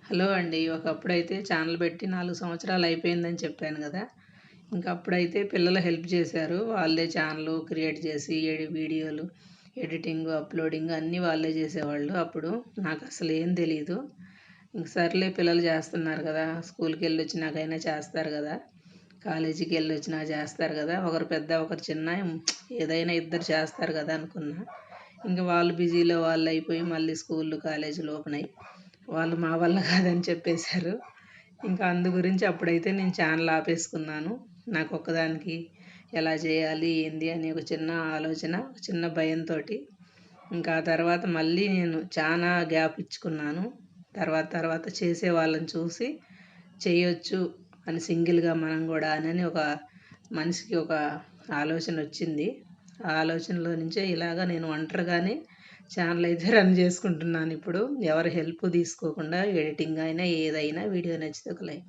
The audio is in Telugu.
హలో అండి. ఒకప్పుడైతే ఛానల్ పెట్టి 4 సంవత్సరాలు అయిపోయిందని చెప్పాను గదా! ఇంక అప్పుడైతే పిల్లలు హెల్ప్ చేశారు. వాళ్ళే ఛానల్ క్రియేట్ చేసి వీడియోలు ఎడిటింగ్, అప్‌లోడింగ్ అన్నీ వాళ్ళే చేసేవాళ్ళు. అప్పుడు నాకసలు ఏం తెలీదు. ఇంక సర్లే పిల్లలు చేస్తున్నారు గదా! స్కూల్‌కెళ్ళొచ్చినాకైనా చేస్తారు గదా! కాలేజీకెళ్ళొచ్చినా చేస్తారు గదా! ఒకరు పెద్ద, ఒకరు చిన్న ఏదైనా ఇద్దరు చేస్తారు గదా! అనుకున్నా. ఇంక వాళ్ళు బిజీలో వాళ్ళయిపోయి మళ్ళీ స్కూల్లు, కాలేజీలు ఓపెన్ అయ్యి వాళ్ళు మా వల్ల కాదని చెప్పేశారు. ఇంకా అందు గురించి అప్పుడైతే నేను ఛానల్ ఆపేసుకున్నాను. నాకొక్కదానికి ఎలా చేయాలి, ఏంది అని ఒక చిన్న ఆలోచన, ఒక చిన్న భయంతోటి. ఇంకా ఆ తర్వాత మళ్ళీ నేను చానా గ్యాప్ ఇచ్చుకున్నాను. తర్వాత చేసే వాళ్ళని చూసి చేయొచ్చు అని సింగిల్‌గా మనం గూడా అనని ఒక మనిషికి ఒక ఆలోచనొచ్చింది. ఆ ఆలోచనలో నుంచే ఇలాగ నేను ఒంటరిగానే ఛానల్ అయితే రన్ చేసుకుంటున్నానిప్పుడు. ఎవరి హెల్ప్ తీసుకోకుండా ఎడిటింగ్ అయినా, ఏదైనా వీడియో నచ్చితే ఒక లైక్.